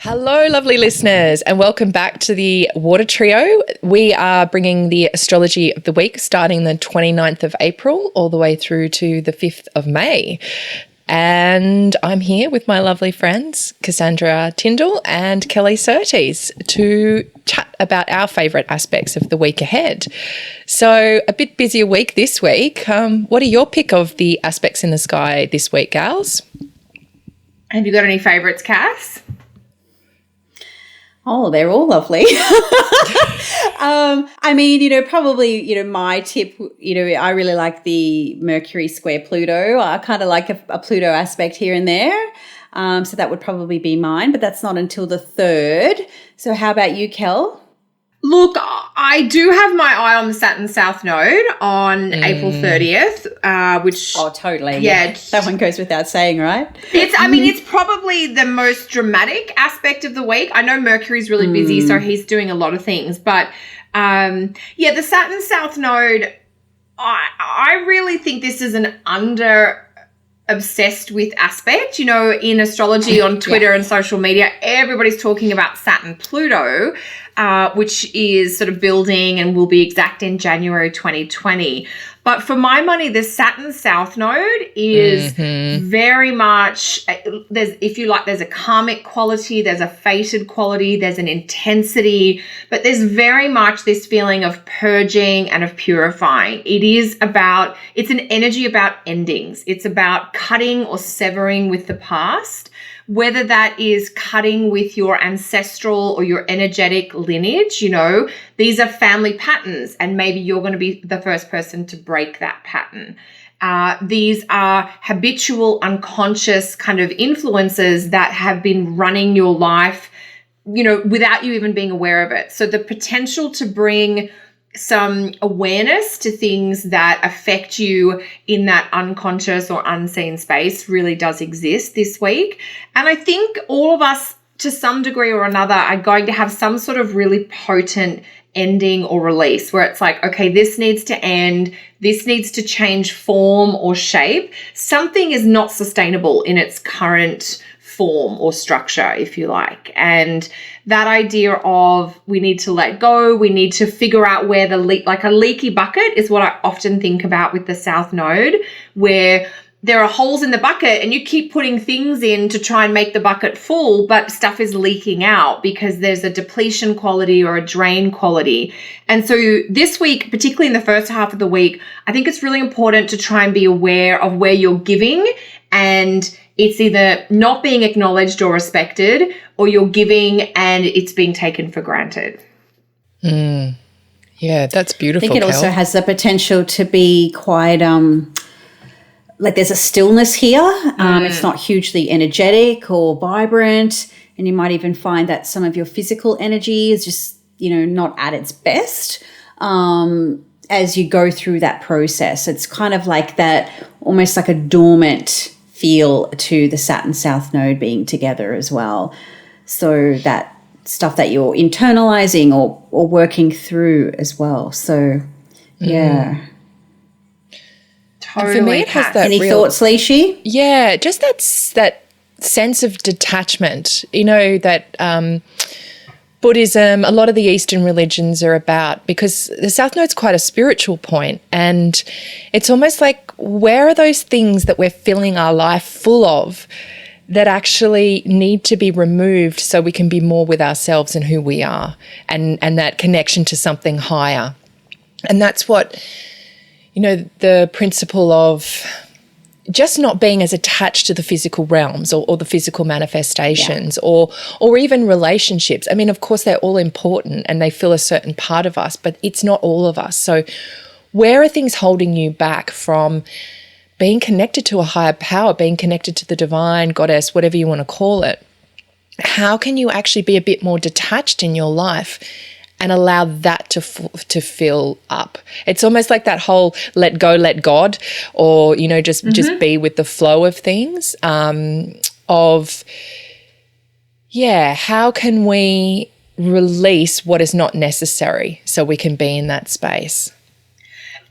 Hello, lovely listeners, and welcome back to the Water Trio. We are bringing the astrology of the week starting the 29th of April all the way through to the 5th of May. And I'm here with my lovely friends, Cassandra Tyndall and Kelly Surtees, to chat about our favourite aspects of the week ahead. So a bit busier week this week. What are your pick of the aspects in the sky this week, gals? Have you got any favourites, Cass? Oh, they're all lovely. Probably, my tip, I really like the Mercury square Pluto. I kind of like a Pluto aspect here and there. So that would probably be mine, but that's not until the 3rd. So how about you, Kel? Look, I do have my eye on the Saturn-South Node on April 30th, which... Oh, totally. Yeah. That one goes without saying, right? It's probably the most dramatic aspect of the week. I know Mercury's really busy, so he's doing a lot of things. But, the Saturn-South Node, I really think this is an obsessed with aspect. In astrology on Twitter and social media, everybody's talking about Saturn-Pluto, which is sort of building and will be exact in January 2020. But for my money, the Saturn-South Node is very much, there's a karmic quality, there's a fated quality, there's an intensity, but there's very much this feeling of purging and of purifying. It's an energy about endings. It's about cutting or severing with the past, whether that is cutting with your ancestral or your energetic lineage. These are family patterns, and maybe you're going to be the first person to break that pattern. These are habitual, unconscious kind of influences that have been running your life, without you even being aware of it. So the potential to bring some awareness to things that affect you in that unconscious or unseen space really does exist this week. And I think all of us, to some degree or another, are going to have some sort of really potent ending or release where it's like, okay, this needs to end, this needs to change form or shape. Something is not sustainable in its current form or structure, if you like. And that idea of we need to let go, we need to figure out where like a leaky bucket is what I often think about with the South Node, where there are holes in the bucket and you keep putting things in to try and make the bucket full, but stuff is leaking out because there's a depletion quality or a drain quality. And so this week, particularly in the first half of the week, I think it's really important to try and be aware of where you're giving, and it's either not being acknowledged or respected, or you're giving and it's being taken for granted. Yeah, that's beautiful. I think it also has the potential to be quite, like there's a stillness here. It's not hugely energetic or vibrant, and you might even find that some of your physical energy is just, not at its best as you go through that process. It's kind of like that, almost like a dormant feel to the Saturn-South Node being together as well. So that stuff that you're internalizing or working through as well. So, yeah. Totally. And for me, it has that Any thoughts, Leishi? Yeah, just that sense of detachment, that Buddhism, a lot of the Eastern religions are about, because the South Node's quite a spiritual point, and it's almost like, where are those things that we're filling our life full of that actually need to be removed so we can be more with ourselves and who we are, and that connection to something higher. And that's what, the principle of just not being as attached to the physical realms or the physical manifestations or even relationships. I mean, of course, they're all important and they fill a certain part of us, but it's not all of us. So where are things holding you back from being connected to a higher power, being connected to the divine, goddess, whatever you want to call it? How can you actually be a bit more detached in your life and allow that to fill up? It's almost like that whole let go, let God, or, just be with the flow of things, how can we release what is not necessary so we can be in that space?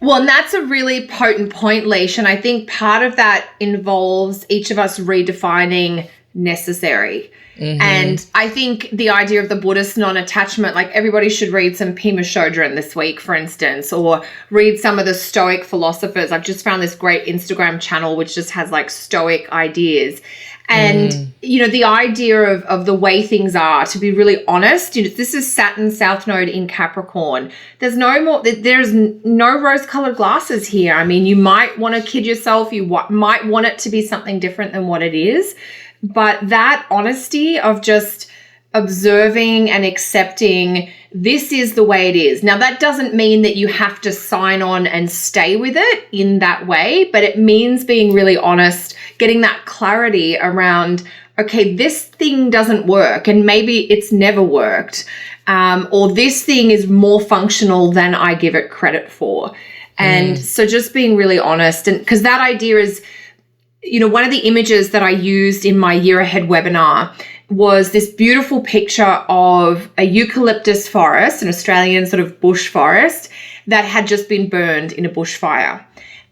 Well, and that's a really potent point, Leish, and I think part of that involves each of us redefining necessary. And I think the idea of the Buddhist non-attachment, like everybody should read some Pema Chodron this week, for instance, or read some of the Stoic philosophers. I've just found this great Instagram channel which just has like Stoic ideas. And, you know, the idea of the way things are, to be really honest, you know, this is Saturn-South Node in Capricorn. There's no rose-colored glasses here. I mean, you might want to kid yourself. You might want it to be something different than what it is. But that honesty of just observing and accepting this is the way it is. Now, that doesn't mean that you have to sign on and stay with it in that way, but it means being really honest, getting that clarity around, okay, this thing doesn't work and maybe it's never worked, or this thing is more functional than I give it credit for. And so just being really honest, and because that idea is, you know, one of the images that I used in my Year Ahead webinar was this beautiful picture of a eucalyptus forest, an Australian sort of bush forest that had just been burned in a bushfire.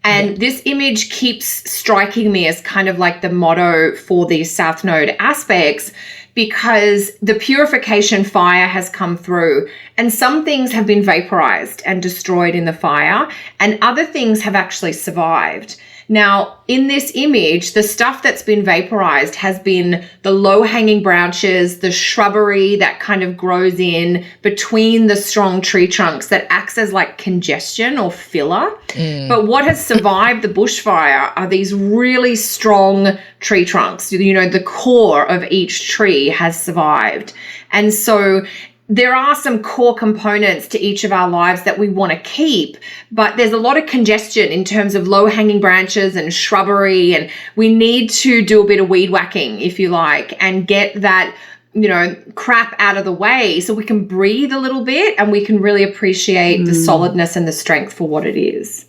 And this image keeps striking me as kind of like the motto for these South Node aspects, because the purification fire has come through and some things have been vaporized and destroyed in the fire and other things have actually survived. Now, in this image, the stuff that's been vaporized has been the low-hanging branches, the shrubbery that kind of grows in between the strong tree trunks that acts as like congestion or filler. But what has survived the bushfire are these really strong tree trunks. You know, the core of each tree has survived. And so there are some core components to each of our lives that we want to keep, but there's a lot of congestion in terms of low-hanging branches and shrubbery, and we need to do a bit of weed whacking, if you like, and get that, you know, crap out of the way so we can breathe a little bit and we can really appreciate the solidness and the strength for what it is.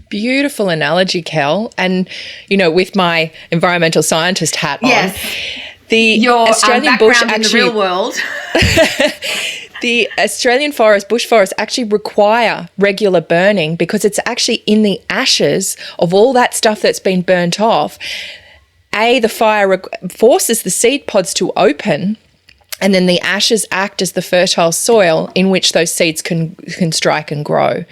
Beautiful analogy, Kel. And, you know, with my environmental scientist hat on, your Australian bush actually, in the real world. The Australian bush forests actually require regular burning because it's actually in the ashes of all that stuff that's been burnt off. The fire forces the seed pods to open, and then the ashes act as the fertile soil in which those seeds can strike and grow.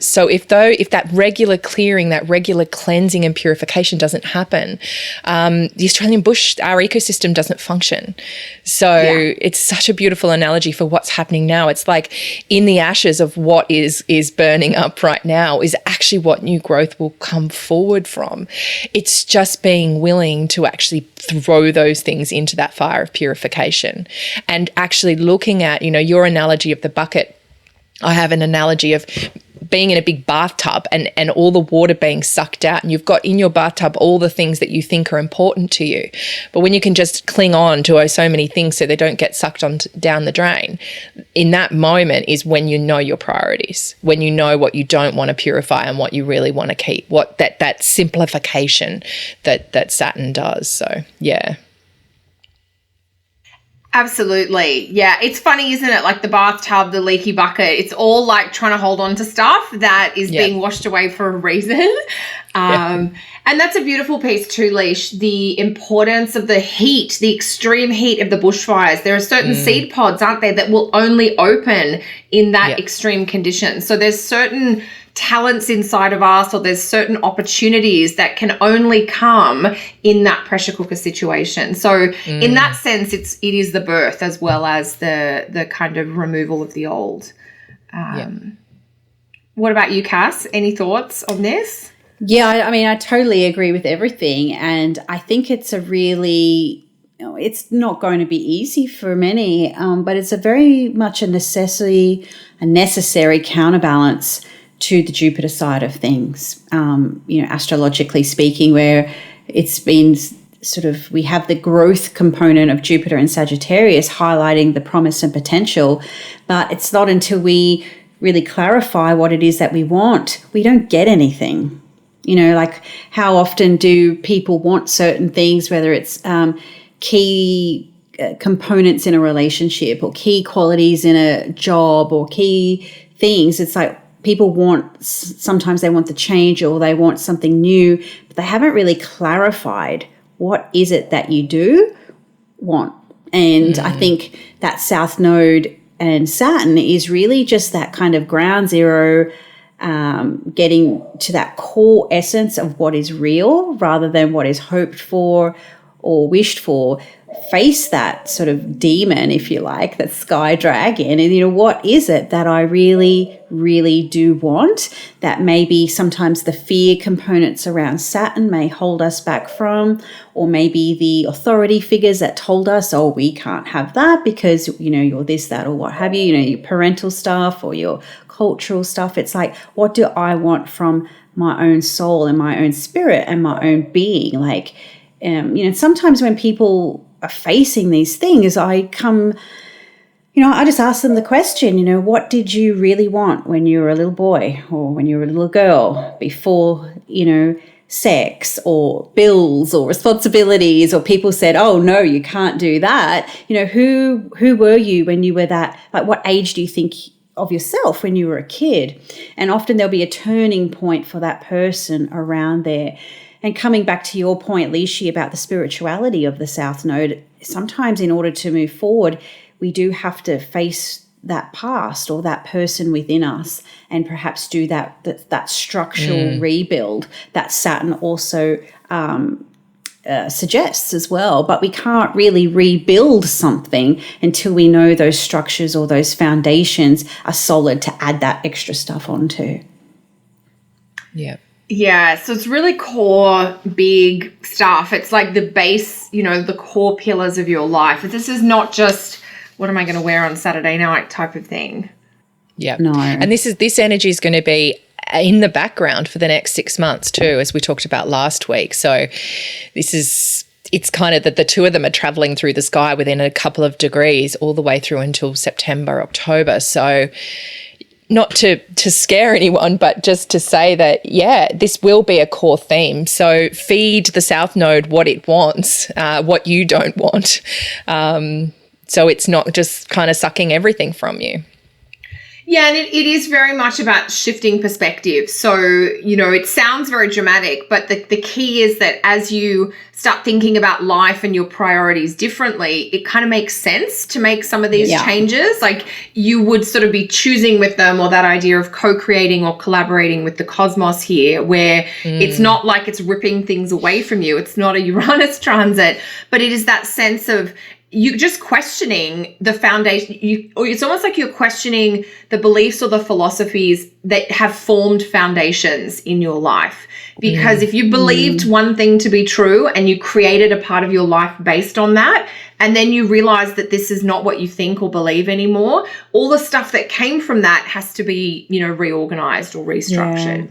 So if that regular clearing, that regular cleansing and purification doesn't happen, the Australian bush, our ecosystem doesn't function. So it's such a beautiful analogy for what's happening now. It's like in the ashes of what is burning up right now is actually what new growth will come forward from. It's just being willing to actually throw those things into that fire of purification and actually looking at, you know, your analogy of the bucket. I have an analogy of being in a big bathtub and all the water being sucked out, and you've got in your bathtub all the things that you think are important to you. But when you can just cling on to so many things so they don't get sucked on down the drain, in that moment is when you know your priorities, when you know what you don't want to purify and what you really want to keep, what that simplification that Saturn does. So, yeah. Absolutely. Yeah. It's funny, isn't it? Like the bathtub, the leaky bucket, it's all like trying to hold on to stuff that is being washed away for a reason. And that's a beautiful piece too, Leash, the importance of the heat, the extreme heat of the bushfires. There are certain seed pods, aren't there, that will only open in that extreme condition. So there's certain talents inside of us, or there's certain opportunities that can only come in that pressure cooker situation. So in that sense, it is the birth as well as the kind of removal of the old. What about you, Cass? Any thoughts on this? Yeah, I mean, I totally agree with everything. And I think it's a really, you know, it's not going to be easy for many, but it's a very much a necessary counterbalance to the Jupiter side of things, you know, astrologically speaking, where it's been sort of, we have the growth component of Jupiter and Sagittarius highlighting the promise and potential, but it's not until we really clarify what it is that we want, we don't get anything. You know, like how often do people want certain things, whether it's key components in a relationship or key qualities in a job or key things. It's like people sometimes they want the change or they want something new, but they haven't really clarified what is it that you do want? And I think that South Node and Saturn is really just that kind of ground zero, getting to that core essence of what is real rather than what is hoped for or wished for. Face that sort of demon, if you like, that sky dragon, and what is it that I really, really do want, that maybe sometimes the fear components around Saturn may hold us back from, or maybe the authority figures that told us, oh, we can't have that because you're this, that, or what have you, your parental stuff or your cultural stuff. It's like, what do I want from my own soul and my own spirit and my own being? Like, sometimes when people are facing these things, I just ask them the question, what did you really want when you were a little boy or when you were a little girl before, sex or bills or responsibilities, or people said, oh, no, you can't do that. Who were you when you were that? Like, what age do you think of yourself when you were a kid? And often there'll be a turning point for that person around there. And coming back to your point, Lishi, about the spirituality of the South Node, sometimes in order to move forward, we do have to face that past or that person within us and perhaps do that structural rebuild that Saturn also suggests as well. But we can't really rebuild something until we know those structures or those foundations are solid to add that extra stuff onto. Yeah. Yeah, so it's really core, big stuff. It's like the base, the core pillars of your life. This is not just, what am I going to wear on Saturday night type of thing. Yeah. No. And this energy is going to be in the background for the next 6 months too, as we talked about last week. So it's kind of that the two of them are traveling through the sky within a couple of degrees all the way through until September, October. So not to scare anyone, but just to say that, this will be a core theme. So feed the South Node what it wants, what you don't want. So it's not just kind of sucking everything from you. Yeah, and it is very much about shifting perspective. So, it sounds very dramatic, but the key is that as you start thinking about life and your priorities differently, it kind of makes sense to make some of these changes. Like, you would sort of be choosing with them, or that idea of co-creating or collaborating with the cosmos here, where it's not like it's ripping things away from you. It's not a Uranus transit, but it is that sense of you just questioning the foundation. It's almost like you're questioning the beliefs or the philosophies that have formed foundations in your life. Because if you believed one thing to be true and you created a part of your life based on that, and then you realize that this is not what you think or believe anymore, all the stuff that came from that has to be, reorganized or restructured.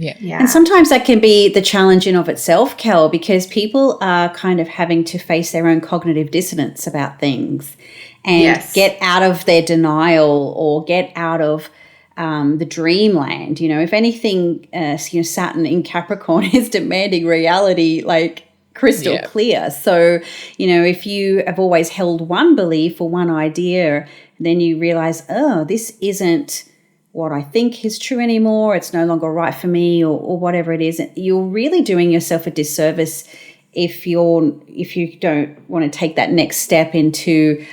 Yeah. And sometimes that can be the challenge in of itself, Kel, because people are kind of having to face their own cognitive dissonance about things and get out of their denial or get out of the dreamland. If anything, Saturn in Capricorn is demanding reality like crystal clear. So, if you have always held one belief or one idea, then you realize, oh, this isn't what I think is true anymore, it's no longer right for me, or whatever it is. You're really doing yourself a disservice if you don't want to take that next step into,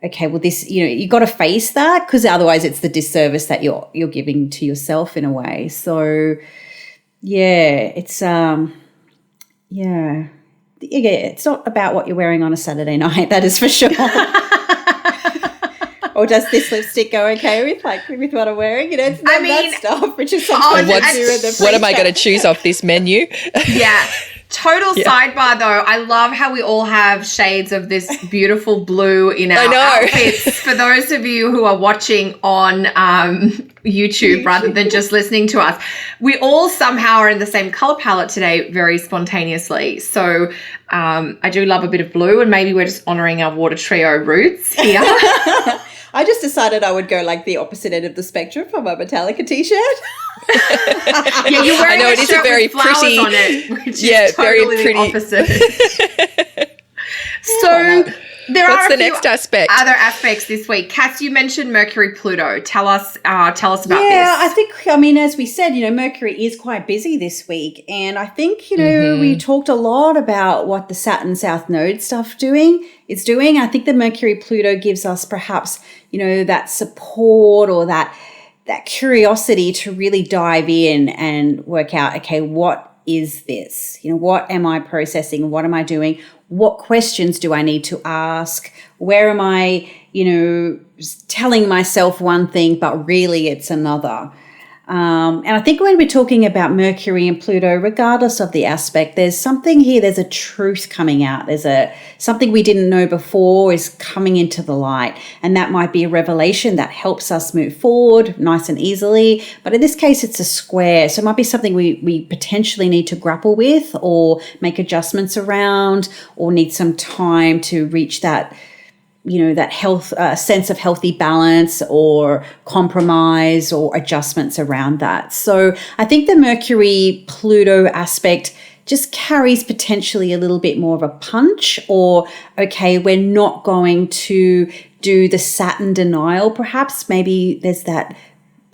okay, well, this, you got to face that, because otherwise it's the disservice that you're giving to yourself in a way. So it's it's not about what you're wearing on a Saturday night, that is for sure. Or does this lipstick go okay with what I'm wearing? It's not that stuff, which is something what am I going to choose off this menu? Yeah. Total sidebar though. I love how we all have shades of this beautiful blue in our outfits. For those of you who are watching on YouTube rather than just listening to us, we all somehow are in the same color palette today, very spontaneously. So I do love a bit of blue, and maybe we're just honoring our water trio roots here. I just decided I would go like the opposite end of the spectrum for my Metallica t-shirt. Yeah, you're wearing a shirt with flowers on it, which is totally very pretty. the opposite. So There What's are the next aspect? Other aspects this week. Cass, you mentioned Mercury Pluto. Tell us about this. Yeah, I mean, as we said, Mercury is quite busy this week. And I think, we talked a lot about what the Saturn-South Node stuff is doing. I think the Mercury-Pluto gives us perhaps, that support or that curiosity to really dive in and work out, okay, what is this? What am I processing? What am I doing? What questions do I need to ask? Where am I, telling myself one thing, but really it's another? And I think when we're talking about Mercury and Pluto, regardless of the aspect, there's something here, there's a truth coming out. There's something we didn't know before is coming into the light. And that might be a revelation that helps us move forward nice and easily. But in this case, it's a square. So it might be something we potentially need to grapple with or make adjustments around or need some time to reach that that health sense of healthy balance or compromise or adjustments around that. So I think the Mercury-Pluto aspect just carries potentially a little bit more of a punch, or, okay, we're not going to do the Saturn denial perhaps. Maybe there's that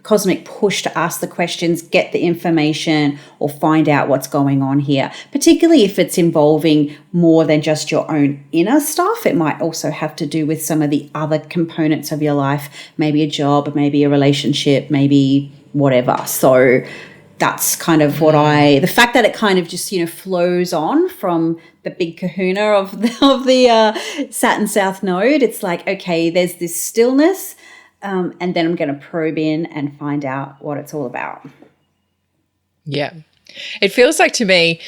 cosmic push to ask the questions, get the information, or find out what's going on here, particularly if it's involving more than just your own inner stuff. It might also have to do with some of the other components of your life, maybe a job, maybe a relationship, maybe whatever. So that's kind of what the fact that it kind of just, flows on from the big kahuna of the Saturn-South Node. It's like, okay, there's this stillness, and then I'm going to probe in and find out what it's all about. Yeah. It feels like to me,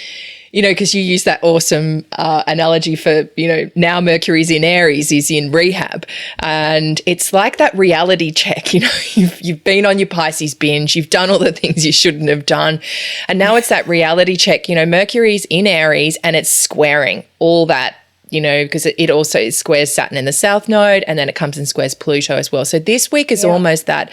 because you use that awesome analogy for, now Mercury's in Aries, is in rehab. And it's like that reality check, you've been on your Pisces binge, you've done all the things you shouldn't have done. And now it's that reality check, Mercury's in Aries and it's squaring all that, because it also squares Saturn in the South Node, and then it comes and squares Pluto as well. So this week is almost that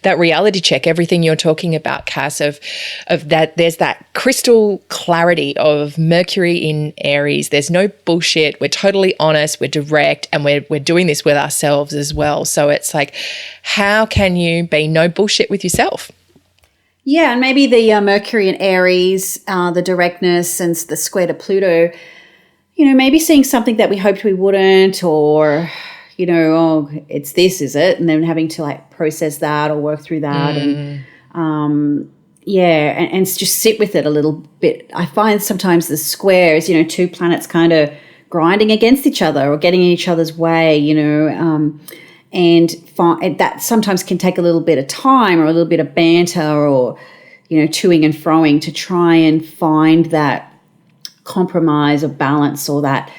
reality check, everything you're talking about, Cass, of that there's that crystal clarity of Mercury in Aries. There's no bullshit. We're totally honest, we're direct, and we're doing this with ourselves as well. So it's like, how can you be no bullshit with yourself? Yeah, and maybe the Mercury in Aries, the directness and the square to Pluto, maybe seeing something that we hoped we wouldn't, or, oh, it's this, is it? And then having to process that or work through that and just sit with it a little bit. I find sometimes the squares, two planets kind of grinding against each other or getting in each other's way, and that sometimes can take a little bit of time or a little bit of banter or, toing and froing to try and find that compromise or balance, or that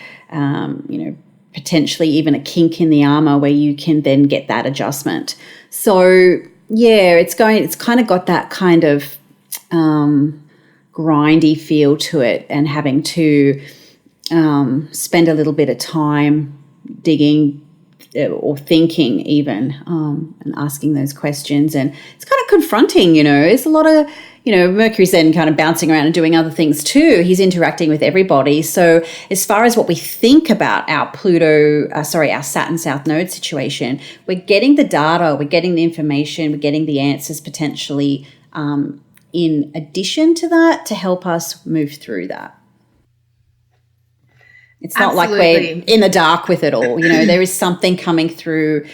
potentially even a kink in the armor where you can then get that adjustment. So it's kind of got that kind of grindy feel to it, and having to spend a little bit of time digging or thinking even, and asking those questions. And it's kind of confronting, it's a lot of, Mercury's then kind of bouncing around and doing other things too. He's interacting with everybody. So as far as what we think about our our Saturn-South Node situation, we're getting the data, we're getting the information, we're getting the answers potentially in addition to that to help us move through that. It's not like we're in the dark with it all. There is something coming through,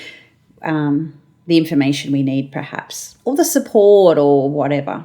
the information we need perhaps, or the support or whatever.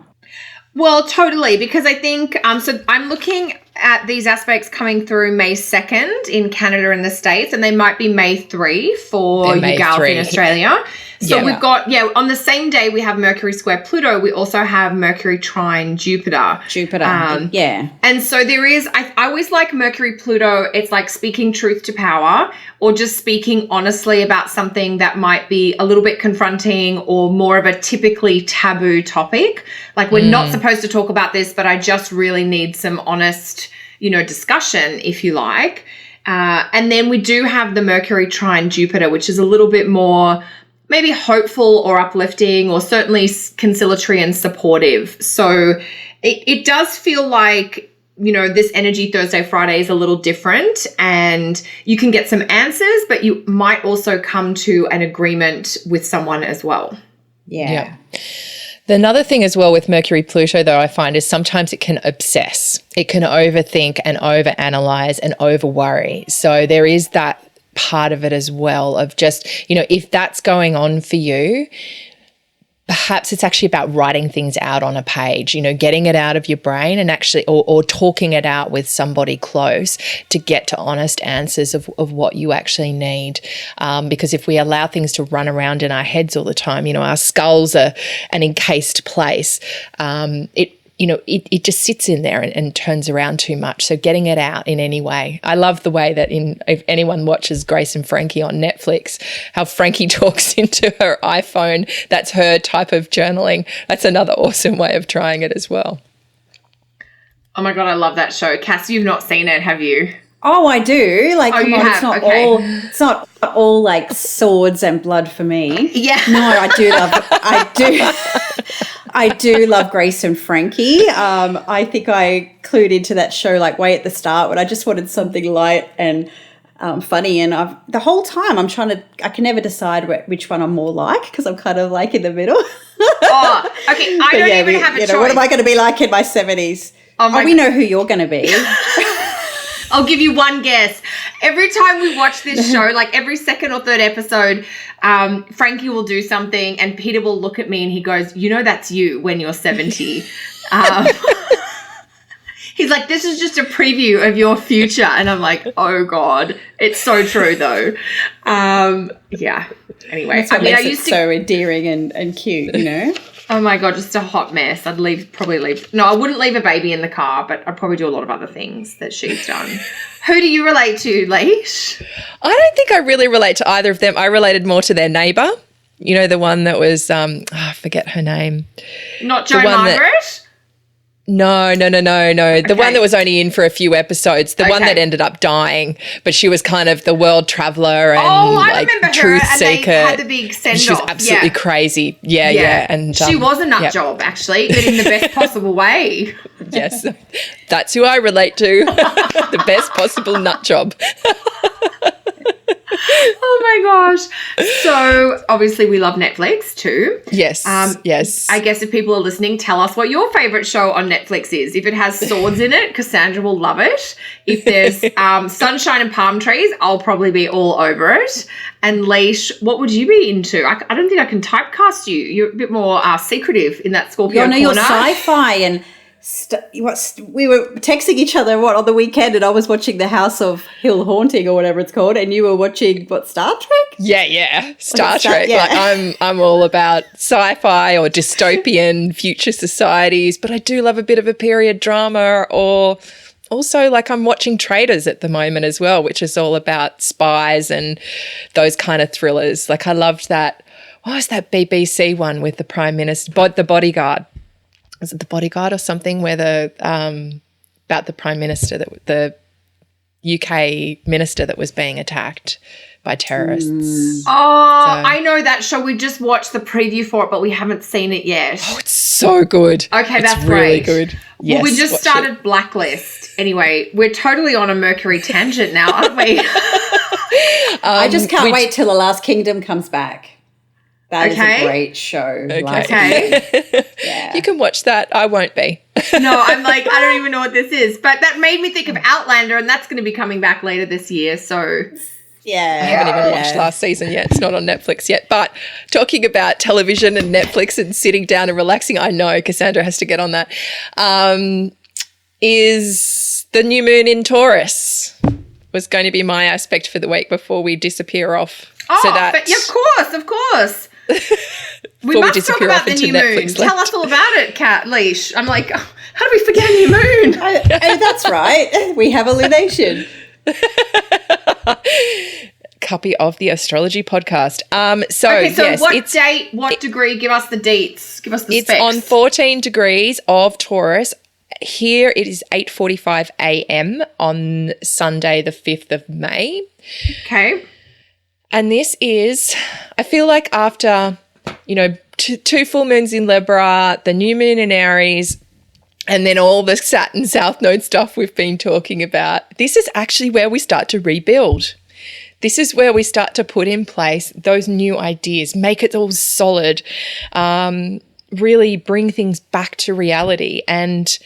Well, totally, because I think, so I'm looking at these aspects coming through May 2nd in Canada and the States, and they might be May 3 for you gals in Australia. So we've got, on the same day we have Mercury square Pluto, we also have Mercury trine Jupiter. And so there is, I always like Mercury Pluto, it's like speaking truth to power, or just speaking honestly about something that might be a little bit confronting or more of a typically taboo topic. Like we're not supposed to talk about this, but I just really need some honest, discussion, if you like. And then we do have the Mercury trine Jupiter, which is a little bit more maybe hopeful or uplifting, or certainly conciliatory and supportive. So it does feel like this energy Thursday, Friday is a little different, and you can get some answers, but you might also come to an agreement with someone as well. Yeah. Another thing as well with Mercury Pluto, though, I find is sometimes it can obsess. It can overthink and overanalyze and overworry. So there is that part of it as well of just, if that's going on for you, perhaps it's actually about writing things out on a page, getting it out of your brain and actually, or talking it out with somebody close to get to honest answers of what you actually need. Because if we allow things to run around in our heads all the time, our skulls are an encased place. It just sits in there and turns around too much. So getting it out in any way. I love the way that if anyone watches Grace and Frankie on Netflix, how Frankie talks into her iPhone, that's her type of journaling. That's another awesome way of trying it as well. Oh my God, I love that show. Cass, you've not seen it, have you? Oh, I do. Like, come on, have? it's not all like swords and blood for me. Yeah. No, I do love Grace and Frankie. I think I clued into that show like way at the start when I just wanted something light and funny. And the whole time I can never decide which one I'm more like because I'm kind of like in the middle. Oh, okay. I don't even have a choice. What am I going to be like in my 70s? We know who you're going to be. I'll give you one guess. Every time we watch this show, like every second or third episode, Frankie will do something and Peter will look at me and he goes, that's you when you're 70. He's like, this is just a preview of your future. And I'm like, oh God, it's so true though. Yeah. Anyway, I used to so endearing and cute, Oh my God, just a hot mess. I'd probably leave. No, I wouldn't leave a baby in the car, but I'd probably do a lot of other things that she's done. Who do you relate to, Leish? I don't think I really relate to either of them. I related more to their neighbour. The one that was, I forget her name. Not Joan Margaret? No. The one that was only in for a few episodes, the one that ended up dying, but she was kind of the world traveller and I remember truth her, seeker. And they had the big send-off. She was absolutely crazy. Yeah. And she was a nut job, actually, but in the best possible way. Yes, that's who I relate to. The best possible nut job. Oh my gosh. So obviously we love Netflix too. Yes. Yes. I guess if people are listening, tell us what your favourite show on Netflix is. If it has swords in it, Cassandra will love it. If there's sunshine and palm trees, I'll probably be all over it. And Leish, what would you be into? I don't think I can typecast you. You're a bit more secretive in that Scorpio corner. You're sci-fi and we were texting each other on the weekend, and I was watching The House of Hill Haunting or whatever it's called, and you were watching Star Trek? Yeah, Star Trek. Like I'm all about sci-fi or dystopian future societies, but I do love a bit of a period drama, or also like I'm watching Traitors at the moment as well, which is all about spies and those kind of thrillers. Like I loved that. What was that BBC one with the Prime Minister, The Bodyguard? Was it The Bodyguard or something where about the Prime Minister, the UK minister that was being attacked by terrorists? I know that show. We just watched the preview for it, but we haven't seen it yet. Oh, it's so good. Okay, that's really great. Good. Yes, well, we just started Blacklist. Anyway, we're totally on a Mercury tangent now, aren't we? I just can't wait till The Last Kingdom comes back. That is a great show. Okay. Yeah. You can watch that. I won't be. No, I'm like, I don't even know what this is. But that made me think of Outlander, and that's going to be coming back later this year. So, I haven't even watched last season yet. It's not on Netflix yet. But talking about television and Netflix and sitting down and relaxing, I know Cassandra has to get on that, is the new moon in Taurus was going to be my aspect for the week before we disappear off. Of course. We must talk about the new moon. Tell us all about it, Leish. I'm like, how do we forget a new moon? That's right. We have a lunation. Copy of the Astrology podcast. What date, what degree? Give us the deets. Give us the specs. It's on 14 degrees of Taurus. Here it is 8:45 a.m. on Sunday, the 5th of May. Okay. And this is, I feel like after, two full moons in Libra, the new moon in Aries, and then all the Saturn-South Node stuff we've been talking about, this is actually where we start to rebuild. This is where we start to put in place those new ideas, make it all solid, really bring things back to reality. And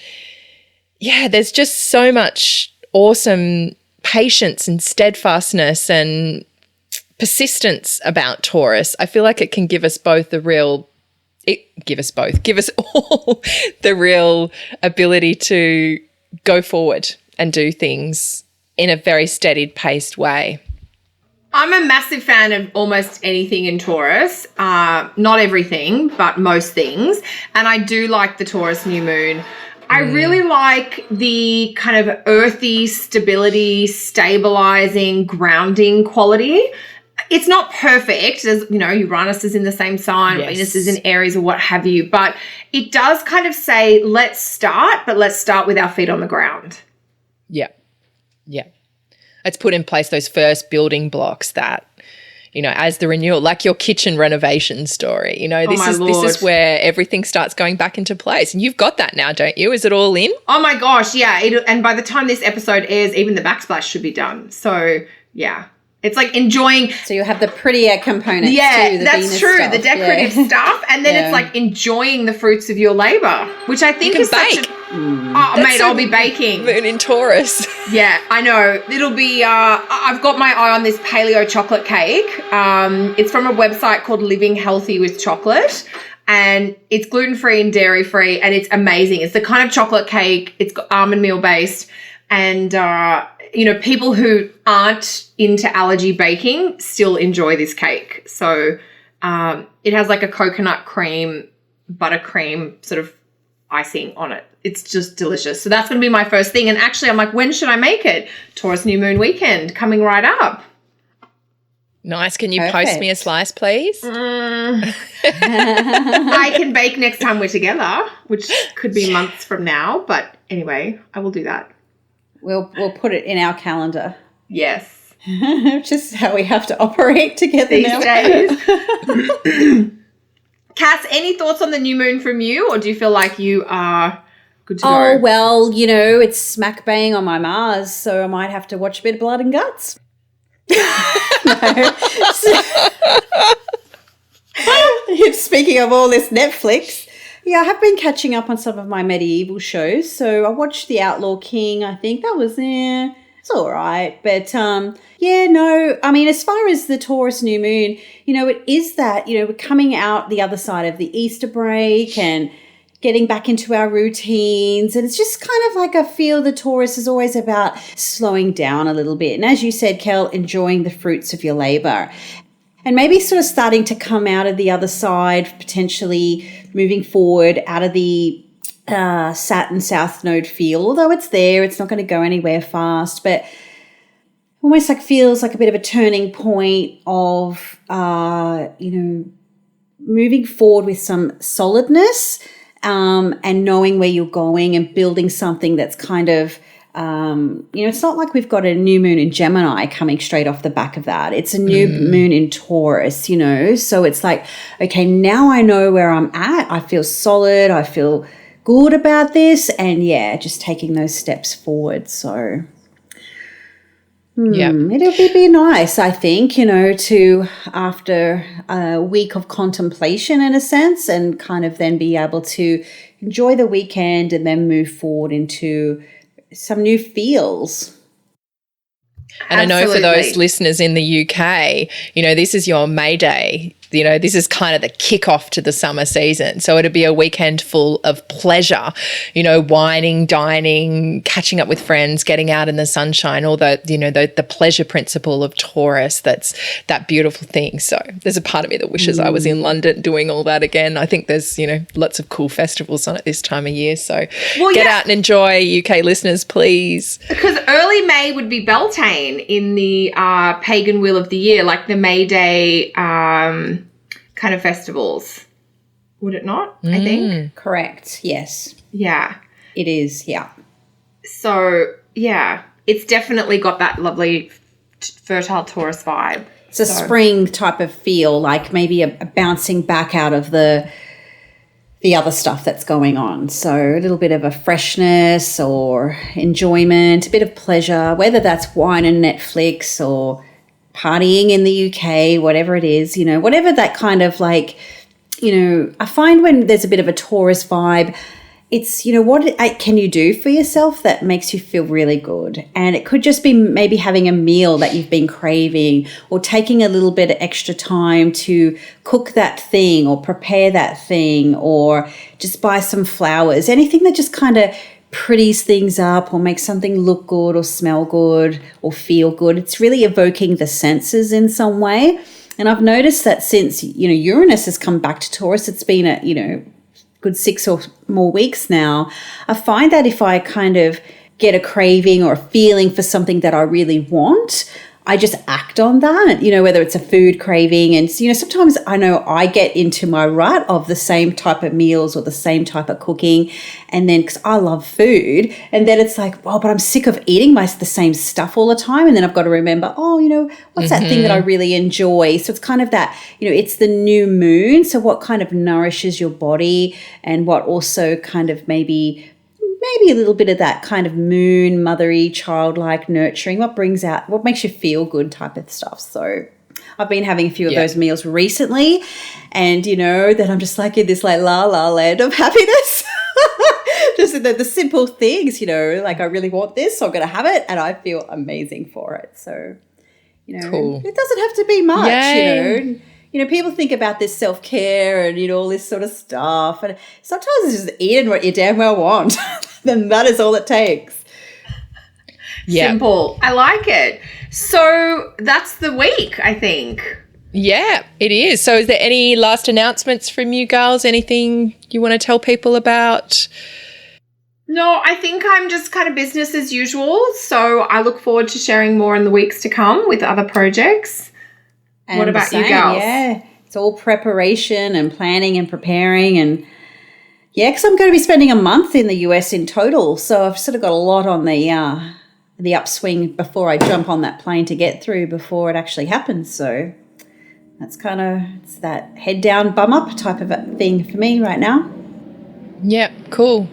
yeah, there's just so much awesome patience and steadfastness and persistence about Taurus. I feel like it can give us both give us all the real ability to go forward and do things in a very steadied paced way. I'm a massive fan of almost anything in Taurus. Not everything, but most things. And I do like the Taurus New Moon. I really like the kind of earthy stability, stabilizing, grounding quality. It's not perfect, as you know, Uranus is in the same sign, yes. Venus is in Aries or what have you, but it does kind of say, let's start with our feet on the ground. Yeah. Yeah. Let's put in place those first building blocks that, as the renewal, like your kitchen renovation story, this is where everything starts going back into place. And you've got that now, don't you? Is it all in? Oh my gosh, yeah. And by the time this episode airs, even the backsplash should be done. So yeah. It's like enjoying. So you have the prettier components too, the that's Venus true. stuff. The decorative stuff. And then it's like enjoying the fruits of your labor, which I think is bake. Mate, I'll be baking. Moon in Taurus. Yeah, I know. It'll be, I've got my eye on this paleo chocolate cake. It's from a website called Living Healthy with Chocolate. And it's gluten-free and dairy-free. And it's amazing. It's the kind of chocolate cake. It's got almond meal based. And, people who aren't into allergy baking still enjoy this cake. So it has like a coconut cream, buttercream sort of icing on it. It's just delicious. So that's going to be my first thing. And actually, I'm like, when should I make it? Taurus New Moon weekend coming right up. Nice. Can you post me a slice, please? I can bake next time we're together, which could be months from now. But anyway, I will do that. We'll put it in our calendar. Yes. Just how we have to operate together these now. days. Cass, any thoughts on the new moon from you, or do you feel like you are good to go? Oh, well, it's smack bang on my Mars, so I might have to watch a bit of Blood and Guts. Speaking of all this Netflix, yeah, I have been catching up on some of my medieval shows. So I watched The Outlaw King. I think that was it's all right. But as far as the Taurus New Moon, it is that, we're coming out the other side of the Easter break and getting back into our routines. And it's just kind of like I feel the Taurus is always about slowing down a little bit. And as you said, Kel, enjoying the fruits of your labor. And maybe sort of starting to come out of the other side, potentially moving forward out of the Saturn-South Node field. Although it's there, it's not going to go anywhere fast, but almost like feels like a bit of a turning point of, moving forward with some solidness and knowing where you're going and building something that's kind of, it's not like we've got a new moon in Gemini coming straight off the back of that. It's a new moon in Taurus, so it's like, okay, now I know where I'm at. I feel solid. I feel good about this. And yeah, just taking those steps forward. So it'll be nice, I think, to after a week of contemplation in a sense and kind of then be able to enjoy the weekend and then move forward into some new feels. And Absolutely. I know for those listeners in the UK, this is your May Day. This is kind of the kickoff to the summer season. So it'll be a weekend full of pleasure, wining, dining, catching up with friends, getting out in the sunshine, all the pleasure principle of Taurus. That's that beautiful thing. So there's a part of me that wishes I was in London doing all that again. I think there's, lots of cool festivals on at this time of year. So get out and enjoy, UK listeners, please. Because early May would be Beltane in the pagan wheel of the year, like the May Day kind of festivals, would it not? I think. Correct. Yes. Yeah. It is. Yeah. So yeah, it's definitely got that lovely fertile Taurus vibe. It's a spring type of feel, like maybe a bouncing back out of the the other stuff that's going on. So a little bit of a freshness or enjoyment, a bit of pleasure, whether that's wine and Netflix or partying in the UK, whatever it is, you know, whatever that kind of like, you know, I find when there's a bit of a Taurus vibe, it's, you know, what can you do for yourself that makes you feel really good? And it could just be maybe having a meal that you've been craving, or taking a little bit of extra time to cook that thing or prepare that thing, or just buy some flowers, anything that just kind of pretties things up or makes something look good or smell good or feel good. It's really evoking the senses in some way. And I've noticed that since, you know, Uranus has come back to Taurus, it's been a, you know, good 6 or more weeks now. I find that if I kind of get a craving or a feeling for something that I really want, I just act on that, you know, whether it's a food craving. And, you know, sometimes I know I get into my rut of the same type of meals or the same type of cooking. And then, because I love food, and then it's like, well, but I'm sick of eating the same stuff all the time. And then I've got to remember, oh, you know, what's that thing that I really enjoy? So it's kind of that, you know, it's the new moon. So what kind of nourishes your body, and what also kind of maybe a little bit of that kind of moon, mothery, childlike, nurturing, what brings out, what makes you feel good type of stuff. So I've been having a few of those meals recently, and, you know, that I'm just like in this like la land of happiness. Just the simple things, you know, like I really want this, so I'm going to have it, and I feel amazing for it. So, you know, It doesn't have to be much, you know. You know, people think about this self-care and, you know, all this sort of stuff. And sometimes it's just eating what you damn well want. Then that is all it takes. Yeah. Simple. I like it. So that's the week, I think. Yeah, it is. So is there any last announcements from you girls? Anything you want to tell people about? No, I think I'm just kind of business as usual. So I look forward to sharing more in the weeks to come with other projects. And what about you girls? Yeah, it's all preparation and planning and preparing, and because I'm going to be spending a month in the US in total, so I've sort of got a lot on the upswing before I jump on that plane to get through before it actually happens. So that's kind of, it's that head down, bum up type of a thing for me right now. Yeah, cool.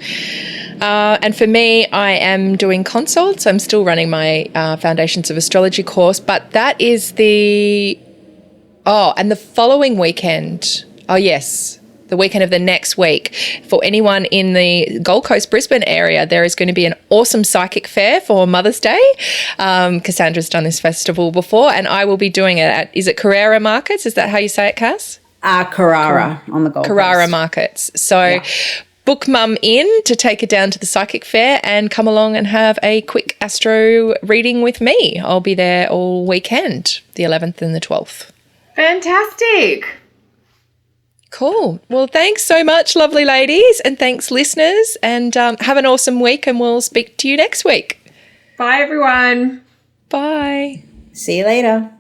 And for me, I am doing consults. I'm still running my Foundations of Astrology course, but that is and the following weekend, the weekend of the next week, for anyone in the Gold Coast, Brisbane area, there is going to be an awesome psychic fair for Mother's Day. Cassandra's done this festival before, and I will be doing it at, is it Carrara Markets? Is that how you say it, Cass? Carrara on the Gold Coast. Carrara Markets. So book mum in to take her down to the psychic fair and come along and have a quick astro reading with me. I'll be there all weekend, the 11th and the 12th. Fantastic. Cool. Well, thanks so much, lovely ladies, and thanks, listeners, and have an awesome week, and we'll speak to you next week. Bye, everyone. Bye. See you later.